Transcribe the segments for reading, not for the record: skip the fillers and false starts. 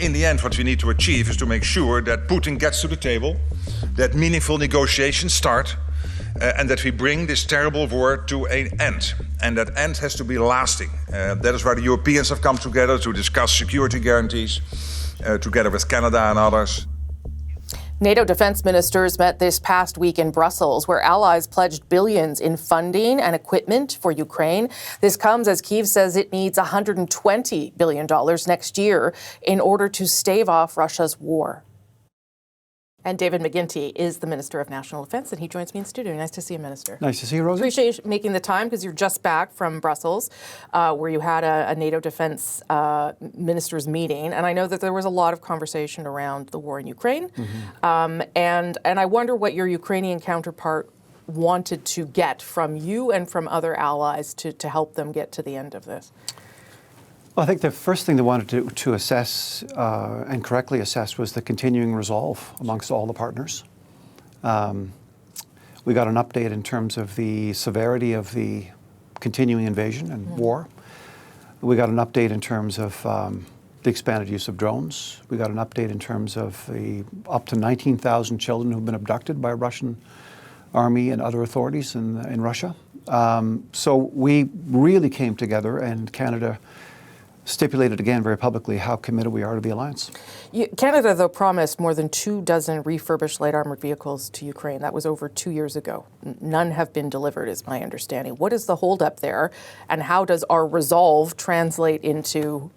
In the end, what we need to achieve is to make sure that Putin gets to the table, that meaningful negotiations start, and that we bring this terrible war to an end. And that end has to be lasting. That is why the Europeans have come together to discuss security guarantees, together with Canada and others. NATO defense ministers met this past week in Brussels, where allies pledged billions in funding and equipment for Ukraine. This comes as Kyiv says it needs $120 billion next year in order to stave off Russia's war. And David McGuinty is the Minister of National Defense, and he joins me in studio. Nice to see you, Minister. Nice to see you, Rosie. Appreciate you making the time, because you're just back from Brussels, where you had a NATO defense ministers meeting. And I know that there was a lot of conversation around the war in Ukraine. And I wonder what your Ukrainian counterpart wanted to get from you and from other allies to help them get to the end of this. Well, I think the first thing they wanted to assess and correctly assess was the continuing resolve amongst all the partners. We got an update in terms of the severity of the continuing invasion and war. We got an update in terms of the expanded use of drones. We got an update in terms of the up to 19,000 children who've been abducted by Russian army and other authorities in Russia. So we really came together, and Canada stipulated again very publicly how committed we are to the alliance. Canada, though, promised more than 24 refurbished light armored vehicles to Ukraine. That was over 2 years ago. None have been delivered, is my understanding. What is the holdup there, and how does our resolve translate into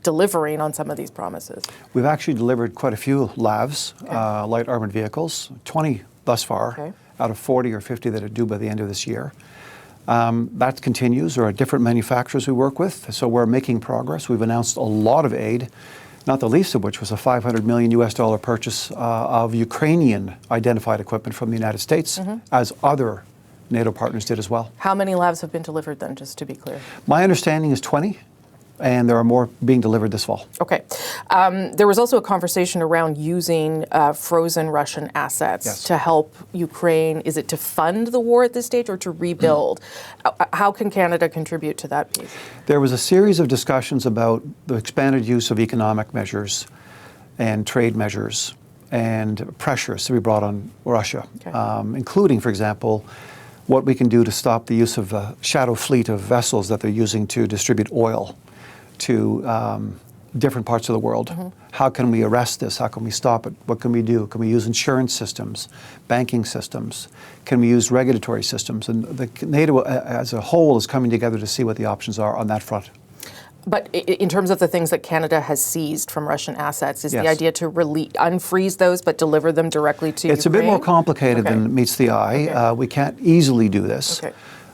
delivering on some of these promises? We've actually delivered quite a few LAVs, light armored vehicles, 20 thus far, out of 40 or 50 that are due by the end of this year. That continues. There are different manufacturers we work with, so we're making progress. We've announced a lot of aid, not the least of which was a $500 million purchase of Ukrainian identified equipment from the United States, as other NATO partners did as well. How many LAVs have been delivered then, just to be clear? My understanding is 20. And there are more being delivered this fall. Okay. There was also a conversation around using frozen Russian assets to help Ukraine. Is it to fund the war at this stage or to rebuild? How can Canada contribute to that piece? There was a series of discussions about the expanded use of economic measures and trade measures and pressures to be brought on Russia, including, for example, what we can do to stop the use of a shadow fleet of vessels that they're using to distribute oil to different parts of the world. How can we arrest this? How can we stop it? What can we do? Can we use insurance systems, banking systems? Can we use regulatory systems? And the NATO as a whole is coming together to see what the options are on that front. But in terms of the things that Canada has seized from Russian assets, is the idea to unfreeze those but deliver them directly to Ukraine? It's a bit more complicated than meets the eye. We can't easily do this.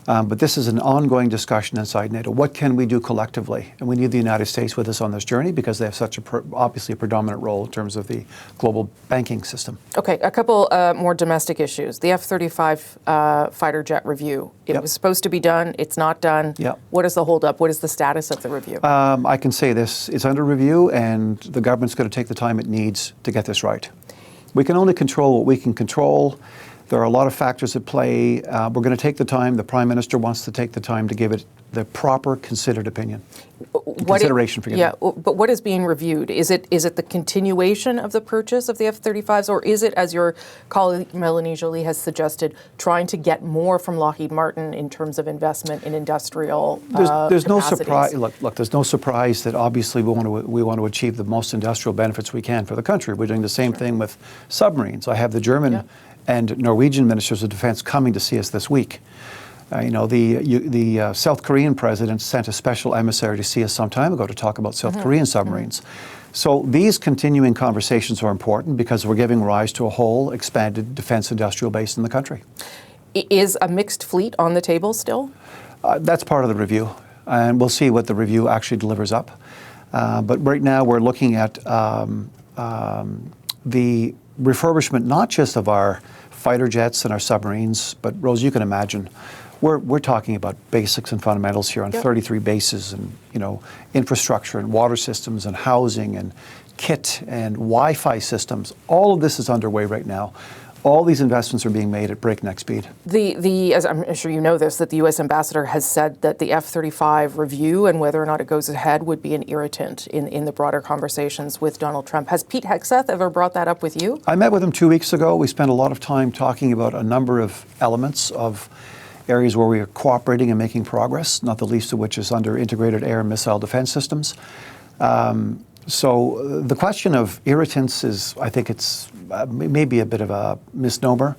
But this is an ongoing discussion inside NATO. What can we do collectively? And we need the United States with us on this journey because they have such obviously a predominant role in terms of the global banking system. Okay, a couple more domestic issues. The F-35 fighter jet review. It was supposed to be done. It's not done. What is the holdup? What is the status of the review? I can say this. It's under review, and the government's going to take the time it needs to get this right. We can only control what we can control. There are a lot of factors at play. We're going to take the time. The Prime Minister wants to take the time to give it the proper considered opinion. Consideration, forgive me. But what is being reviewed? Is it the continuation of the purchase of the F-35s, or is it, as your colleague Melanie Joly has suggested, trying to get more from Lockheed Martin in terms of investment in industrial There's no surprise. Look, there's no surprise that obviously we want to achieve the most industrial benefits we can for the country. We're doing the same thing with submarines. I have the German and Norwegian ministers of defense coming to see us this week. The South Korean president sent a special emissary to see us some time ago to talk about South Korean submarines. So these continuing conversations are important because we're giving rise to a whole expanded defense industrial base in the country. Is a mixed fleet on the table still? That's part of the review, and we'll see what the review actually delivers up. But right now we're looking at the refurbishment not just of our fighter jets and our submarines, but Rose, you can imagine, we're talking about basics and fundamentals here on 33 bases, and infrastructure and water systems and housing and kit and Wi-Fi systems. All of this is underway right now. All these investments are being made at breakneck speed. As I'm sure you know this, that the U.S. ambassador has said that the F-35 review and whether or not it goes ahead would be an irritant in the broader conversations with Donald Trump. Has Pete Hegseth ever brought that up with you? I met with him 2 weeks ago. We spent a lot of time talking about a number of elements of areas where we are cooperating and making progress, not the least of which is under integrated air and missile defense systems. So the question of irritants is, I think it's maybe a bit of a misnomer.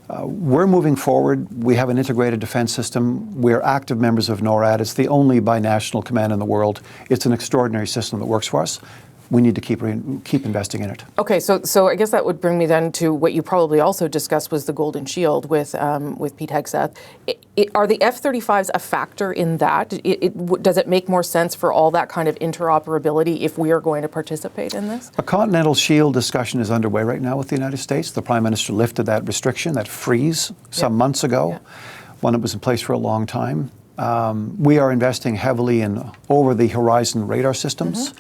We're moving forward. We have an integrated defense system. We're active members of NORAD. It's the only binational command in the world. It's an extraordinary system that works for us. We need to keep investing in it. Okay, so I guess that would bring me then to what you probably also discussed was the Golden Shield with Pete Hegseth. Are the F-35s a factor in that? Does it make more sense for all that kind of interoperability if we are going to participate in this? A Continental Shield discussion is underway right now with the United States. The Prime Minister lifted that restriction, that freeze, some months ago, when it was in place for a long time. We are investing heavily in over-the-horizon radar systems.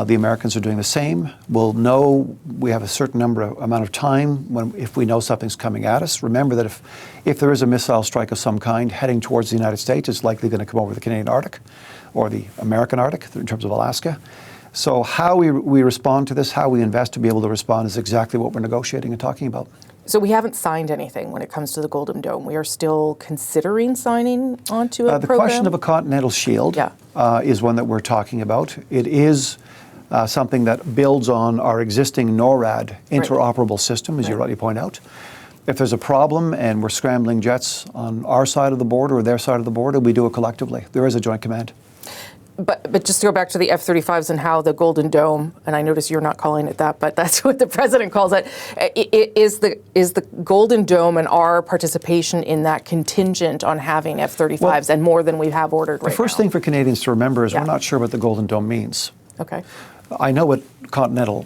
The Americans are doing the same. We'll know we have a certain amount of time if we know something's coming at us. Remember that if there is a missile strike of some kind heading towards the United States, it's likely going to come over the Canadian Arctic or the American Arctic in terms of Alaska. So how we respond to this, how we invest to be able to respond is exactly what we're negotiating and talking about. So we haven't signed anything when it comes to the Golden Dome. We are still considering signing onto a program? The question of a Continental Shield is one that we're talking about. It is something that builds on our existing NORAD interoperable system, as you rightly point out. If there's a problem and we're scrambling jets on our side of the border or their side of the border, we do it collectively. There is a joint command. But just to go back to the F-35s and how the Golden Dome, and I notice you're not calling it that, but that's what the president calls it, is the Golden Dome and our participation in that contingent on having F-35s and more than we have ordered right now? The first thing for Canadians to remember is we're not sure what the Golden Dome means. Okay. I know what continental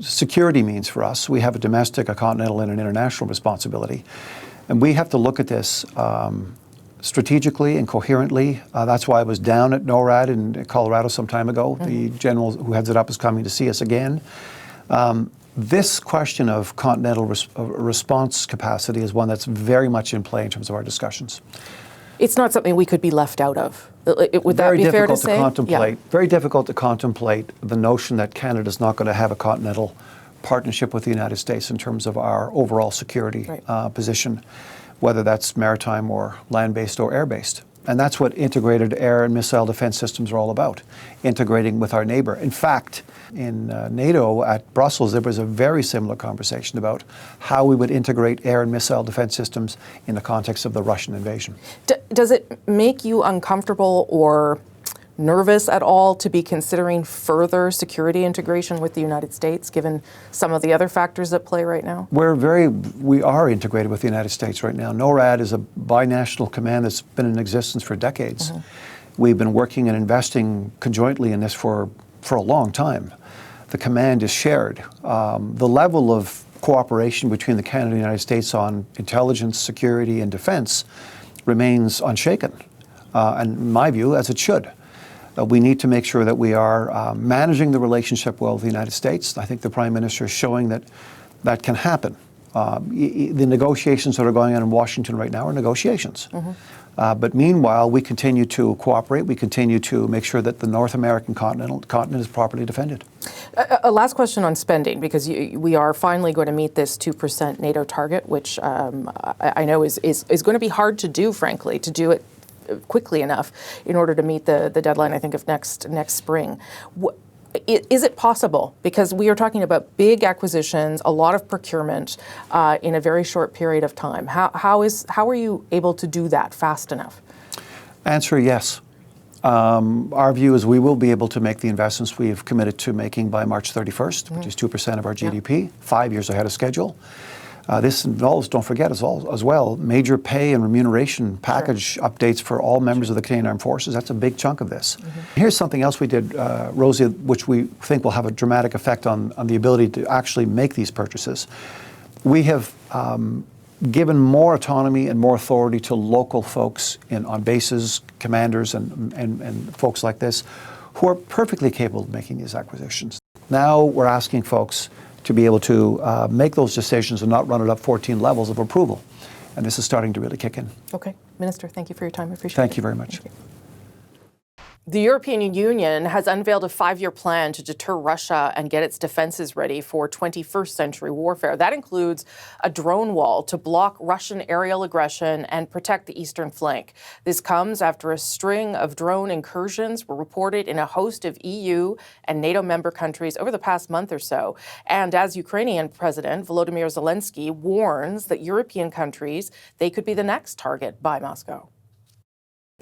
security means for us. We have a domestic, a continental, and an international responsibility. And we have to look at this strategically and coherently. That's why I was down at NORAD in Colorado some time ago. The general who heads it up is coming to see us again. This question of continental response capacity is one that's very much in play in terms of our discussions. It's not something we could be left out of. Would that be fair to say? Very difficult to contemplate the notion that Canada's not going to have a continental partnership with the United States in terms of our overall security position, whether that's maritime or land-based or air-based. And that's what integrated air and missile defense systems are all about, integrating with our neighbor. In fact, in NATO at Brussels, there was a very similar conversation about how we would integrate air and missile defense systems in the context of the Russian invasion. Does it make you uncomfortable or nervous at all to be considering further security integration with the United States, given some of the other factors at play right now? We are integrated with the United States right now. NORAD is a binational command that's been in existence for decades. We've been working and investing conjointly in this for a long time. The command is shared. The level of cooperation between the Canada and the United States on intelligence, security, and defense remains unshaken, and in my view, as it should. We need to make sure that we are managing the relationship well with the United States. I think the Prime Minister is showing that that can happen. The negotiations that are going on in Washington right now are negotiations. But meanwhile, we continue to cooperate. We continue to make sure that the North American continent is properly defended. A last question on spending, because we are finally going to meet this 2% NATO target, which I know is going to be hard to do, frankly, to do it quickly enough in order to meet the deadline, I think, of next spring. Is it possible? Because we are talking about big acquisitions, a lot of procurement in a very short period of time. How are you able to do that fast enough? Answer, yes. Our view is we will be able to make the investments we've committed to making by March 31st, which is 2% of our GDP, 5 years ahead of schedule. This involves, don't forget as well, major pay and remuneration package updates for all members of the Canadian Armed Forces. That's a big chunk of this. Here's something else we did, Rosie, which we think will have a dramatic effect on the ability to actually make these purchases. We have given more autonomy and more authority to local folks on bases, commanders and folks like this, who are perfectly capable of making these acquisitions. Now we're asking folks to be able to make those decisions and not run it up 14 levels of approval. And this is starting to really kick in. Okay. Minister, thank you for your time. I appreciate it. Thank you very much. The European Union has unveiled a 5-year plan to deter Russia and get its defenses ready for 21st century warfare. That includes a drone wall to block Russian aerial aggression and protect the eastern flank. This comes after a string of drone incursions were reported in a host of EU and NATO member countries over the past month or so. And as Ukrainian President Volodymyr Zelensky warns that European countries, they could be the next target by Moscow.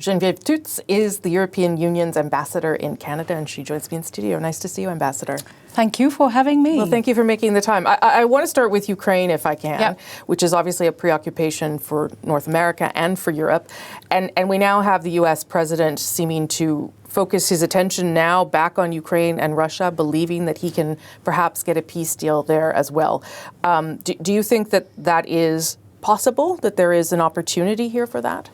Geneviève Tuts is the European Union's ambassador in Canada, and she joins me in studio. Nice to see you, Ambassador. Thank you for having me. Well, thank you for making the time. I want to start with Ukraine, if I can, which is obviously a preoccupation for North America and for Europe. And we now have the U.S. president seeming to focus his attention now back on Ukraine and Russia, believing that he can perhaps get a peace deal there as well. Do you think that that is possible, that there is an opportunity here for that?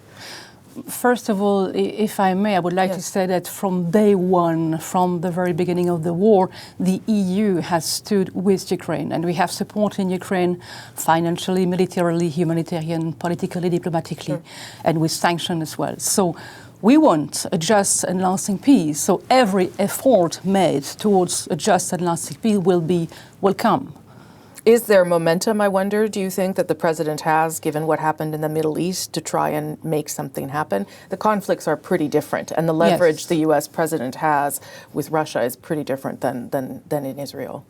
First of all, if I may, I would like to say that from day one, from the very beginning of the war, the EU has stood with Ukraine, and we have supported Ukraine financially, militarily, humanitarian, politically, diplomatically, and with sanctions as well. So we want a just and lasting peace. So every effort made towards a just and lasting peace will be welcome. Is there momentum, I wonder, do you think, that the president has, given what happened in the Middle East, to try and make something happen? The conflicts are pretty different, and the leverage the U.S. president has with Russia is pretty different than in Israel.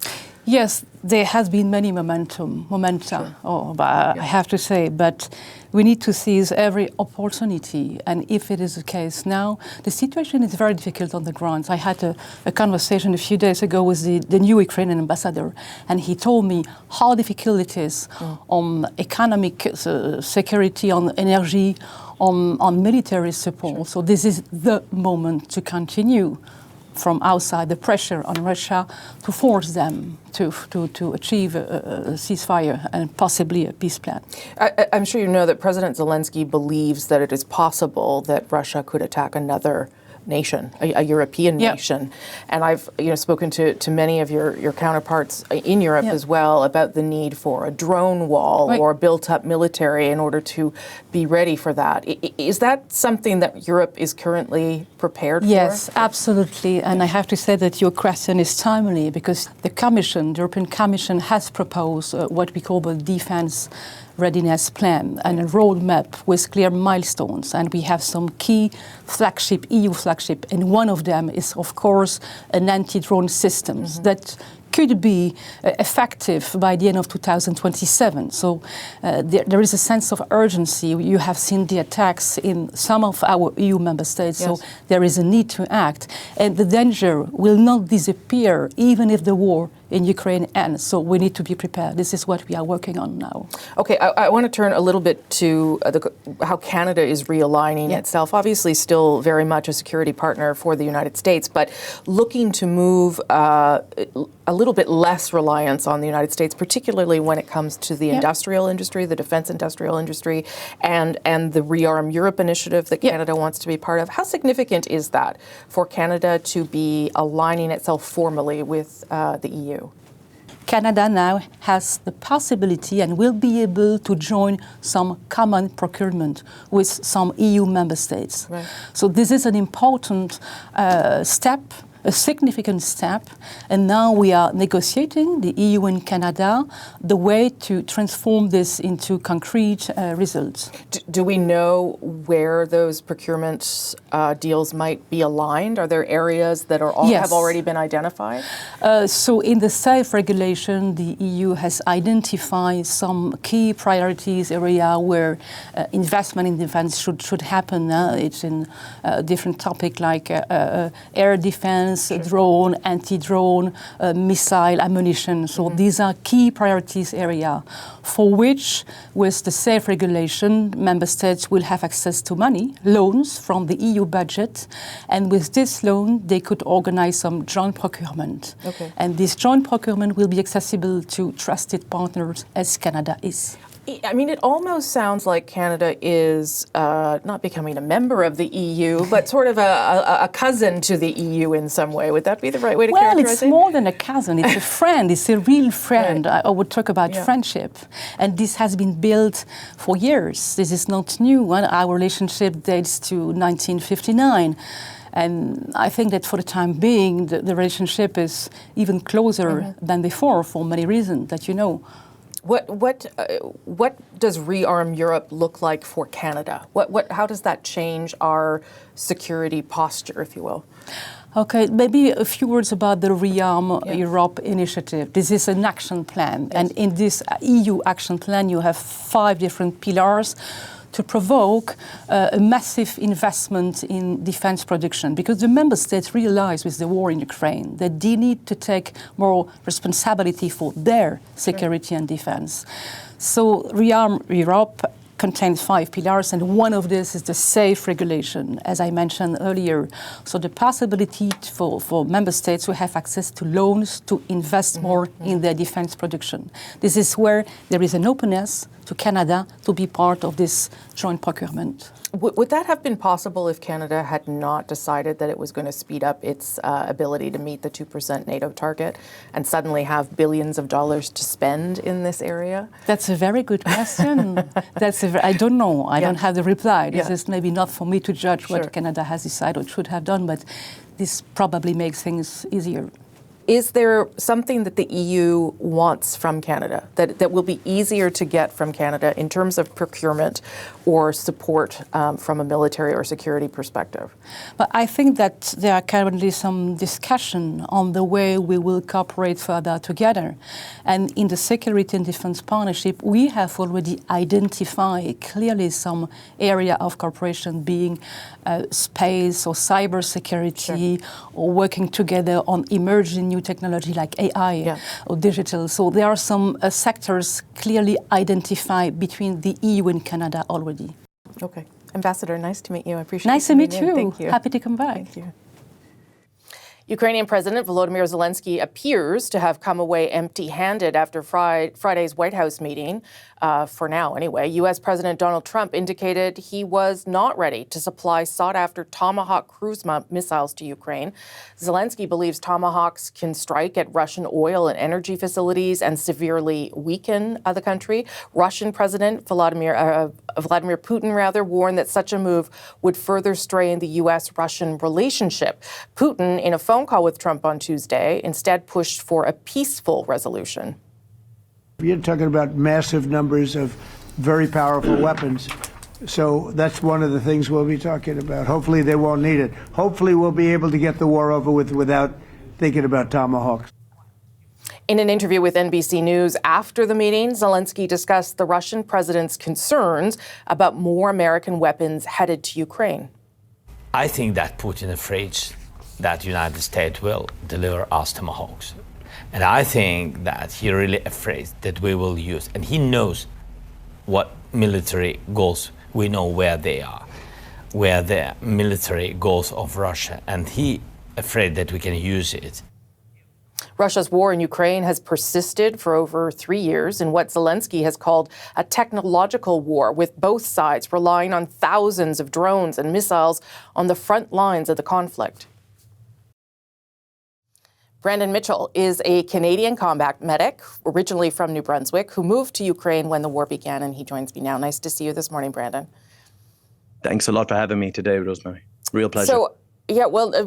Yes, there has been many momenta, I have to say, but we need to seize every opportunity. And if it is the case now, the situation is very difficult on the ground. I had a conversation a few days ago with the new Ukrainian ambassador, and he told me how difficult it is on economic security, on energy, on military support. So this is the moment to continue from outside the pressure on Russia to force them to achieve a ceasefire and possibly a peace plan. I'm sure you know that President Zelensky believes that it is possible that Russia could attack another nation, a European nation. And I've spoken to many of your counterparts in Europe as well about the need for a drone wall or a built-up military in order to be ready for that. Is that something that Europe is currently prepared for? Yes, absolutely. And I have to say that your question is timely because the European Commission has proposed what we call the defense readiness plan and a roadmap with clear milestones. And we have some key EU flagship, and one of them is, of course, an anti-drone systems that could be effective by the end of 2027. So there is a sense of urgency. You have seen the attacks in some of our EU member states, so there is a need to act. And the danger will not disappear even if the war in Ukraine ends. So we need to be prepared. This is what we are working on now. Okay, I want to turn a little bit to how Canada is realigning itself. Obviously still very much a security partner for the United States, but looking to move a little bit less reliance on the United States, particularly when it comes to the industrial industry, the defense industrial industry, and the Rearm Europe initiative that Canada wants to be part of. How significant is that for Canada to be aligning itself formally with the EU? Canada now has the possibility and will be able to join some common procurement with some EU member states. Right. So this is an important step, a significant step, and now we are negotiating, the EU and Canada, the way to transform this into concrete results. Do we know where those procurement deals might be aligned? Are there areas that have already been identified? So in the SAFE regulation, the EU has identified some key priorities area where investment in defense should happen. It's in different topics like air defense, drone, anti-drone, missile, ammunition. So these are key priorities area for which, with the SAFE regulation, member states will have access to money, loans from the EU budget. And with this loan, they could organize some joint procurement. Okay. And this joint procurement will be accessible to trusted partners as Canada is. I mean, it almost sounds like Canada is not becoming a member of the EU, but sort of a cousin to the EU in some way. Would that be the right way to characterize it? Well, it's more than a cousin. It's a friend. It's a real friend. Right. I would talk about friendship. And this has been built for years. This is not new. Our relationship dates to 1959. And I think that for the time being, the relationship is even closer than before for many reasons that you know. What does rearm Europe look like for Canada? How does that change our security posture, if you will? Okay, maybe a few words about the Rearm Europe initiative. This is an action plan, and in this EU action plan, you have 5 different pillars to provoke a massive investment in defense production, because the member states realize with the war in Ukraine that they need to take more responsibility for their security and defense. So Rearm Europe contains 5 pillars, and one of this is the safe regulation, as I mentioned earlier. So the possibility for member states to have access to loans to invest more in their defense production. This is where there is an openness to Canada to be part of this joint procurement. Would that have been possible if Canada had not decided that it was going to speed up its ability to meet the 2% NATO target and suddenly have billions of dollars to spend in this area? That's a very good question. I don't know. I don't have the reply. This is maybe not for me to judge what Canada has decided or should have done, but this probably makes things easier. Is there something that the EU wants from Canada that will be easier to get from Canada in terms of procurement or support from a military or security perspective? But I think that there are currently some discussion on the way we will cooperate further together. And in the Security and Defense Partnership, we have already identified clearly some area of cooperation, being space or cybersecurity, or working together on emerging new technology like AI or digital. So there are some sectors clearly identified between the EU and Canada already. Okay. Ambassador, nice to meet you. I appreciate it. Nice to meet you. Thank you. Happy to come back. Thank you. Ukrainian President Volodymyr Zelensky appears to have come away empty-handed after Friday's White House meeting. For now, anyway. U.S. President Donald Trump indicated he was not ready to supply sought-after Tomahawk cruise missiles to Ukraine. Zelensky believes Tomahawks can strike at Russian oil and energy facilities and severely weaken the country. Russian President Vladimir Putin warned that such a move would further strain the U.S.-Russian relationship. Putin, in a phone call with Trump on Tuesday, instead pushed for a peaceful resolution. You're talking about massive numbers of very powerful weapons. So that's one of the things we'll be talking about. Hopefully they won't need it. Hopefully we'll be able to get the war over with without thinking about Tomahawks. In an interview with NBC News after the meeting, Zelensky discussed the Russian president's concerns about more American weapons headed to Ukraine. I think that Putin is afraid that the United States will deliver us Tomahawks. And I think that he's really afraid that we will use, and he knows what military goals, we know where they are, where the military goals of Russia, and he afraid that we can use it. Russia's war in Ukraine has persisted for over 3 years in what Zelensky has called a technological war, with both sides relying on thousands of drones and missiles on the front lines of the conflict. Brandon Mitchell is a Canadian combat medic, originally from New Brunswick, who moved to Ukraine when the war began, and he joins me now. Nice to see you this morning, Brandon. Thanks a lot for having me today, Rosemary. Real pleasure. So,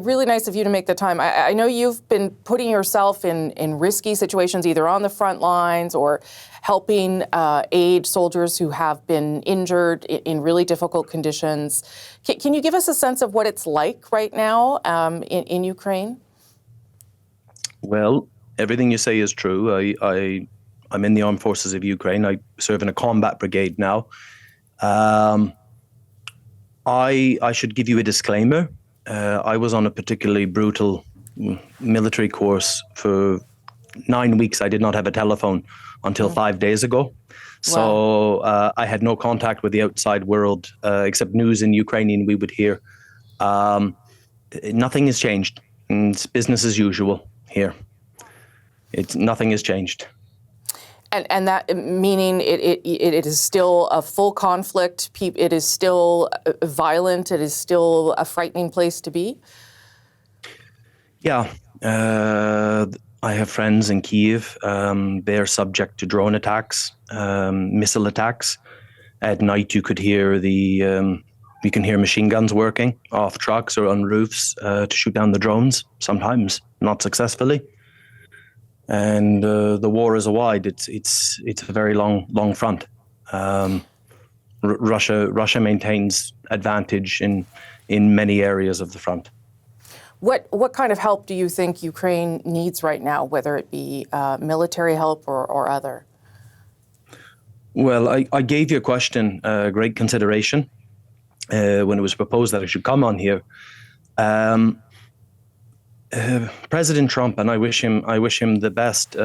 really nice of you to make the time. I know you've been putting yourself in risky situations, either on the front lines or helping aid soldiers who have been injured in really difficult conditions. Can you give us a sense of what it's like right now in Ukraine? Well, everything you say is true. I'm in the armed forces of Ukraine. I serve in a combat brigade now. I should give you a disclaimer. I was on a particularly brutal military course for 9 weeks. I did not have a telephone until 5 days ago. So I had no contact with the outside world, except news in Ukrainian we would hear. Nothing has changed. It's business as usual here. Nothing has changed. And that meaning it is still a full conflict. It is still violent. It is still a frightening place to be. Yeah, I have friends in Kyiv. They're subject to drone attacks, missile attacks. At night, you could hear you can hear machine guns working off trucks or on roofs to shoot down the drones. Sometimes not successfully. And the war is wide. It's a very long front. Russia maintains advantage in many areas of the front. What kind of help do you think Ukraine needs right now, whether it be military help or other? Well, I gave your question great consideration when it was proposed that I should come on here. President Trump, and I wish him the best.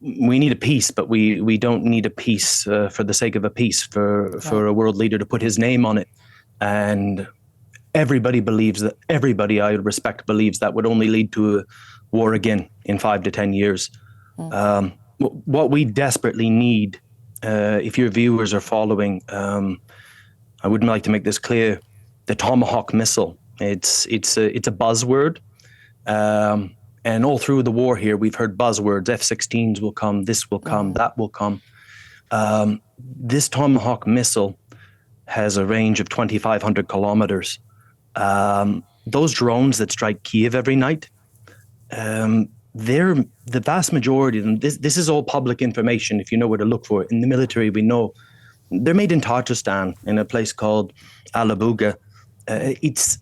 We need a peace, but we don't need a peace for the sake of a peace. For a world leader to put his name on it, and everybody I respect believes that would only lead to a war again in 5 to 10 years. What we desperately need, if your viewers are following, I would like to make this clear: the Tomahawk missile. It's a buzzword, and all through the war here, we've heard buzzwords. F-16s will come. This will come. That will come. This Tomahawk missile has a range of 2,500 kilometers. Those drones that strike Kyiv every night, they're the vast majority of them. This is all public information. If you know where to look for it in the military, we know they're made in Tajikistan in a place called Alabuga. It's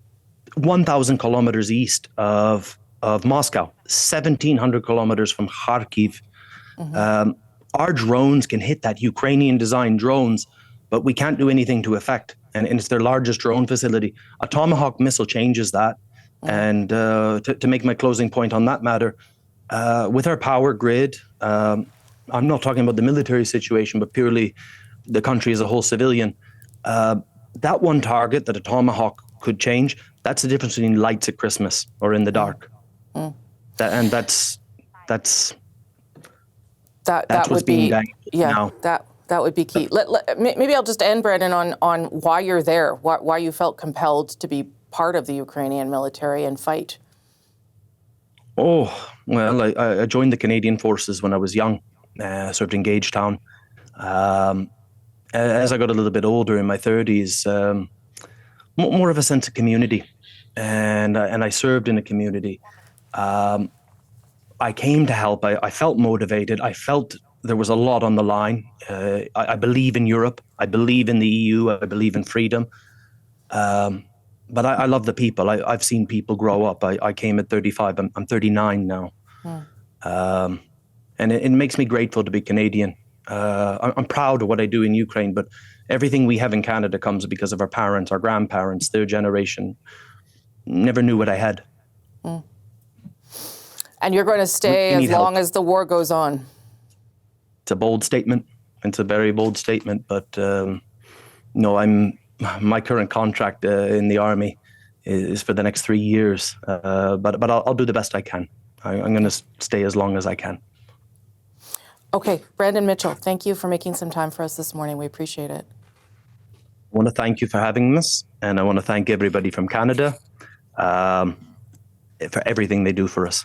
1,000 kilometers east of Moscow, 1,700 kilometers from Kharkiv. Our drones can hit that Ukrainian-designed drones, but we can't do anything to affect. And it's their largest drone facility. A Tomahawk missile changes that. And to make my closing point on that matter, with our power grid, I'm not talking about the military situation, but purely the country as a whole, civilian. That one target that a Tomahawk could change, that's the difference between lights at Christmas or in the dark. That's what's being done now. That would be key. Maybe I'll just end, Brandon, on why you're there, why you felt compelled to be part of the Ukrainian military and fight. Oh, well, I joined the Canadian Forces when I was young, served in Gagetown. As I got a little bit older in my 30s, more of a sense of community. And I served in a community. I came to help. I felt motivated. I felt there was a lot on the line. I believe in Europe. I believe in the EU. I believe in freedom. But I love the people. I've seen people grow up. I came at 35. I'm 39 now. And it makes me grateful to be Canadian. I'm proud of what I do in Ukraine, but everything we have in Canada comes because of our parents, our grandparents, their generation. Never knew what I had. And you're going to stay as long as the war goes on. It's a bold statement. It's a very bold statement, but no, my current contract in the Army is for the next 3 years, but I'll do the best I can. I'm going to stay as long as I can. Okay, Brandon Mitchell, thank you for making some time for us this morning. We appreciate it. I want to thank you for having us, and I want to thank everybody from Canada for everything they do for us.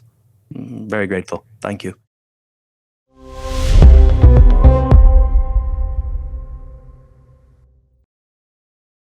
Very grateful. Thank you.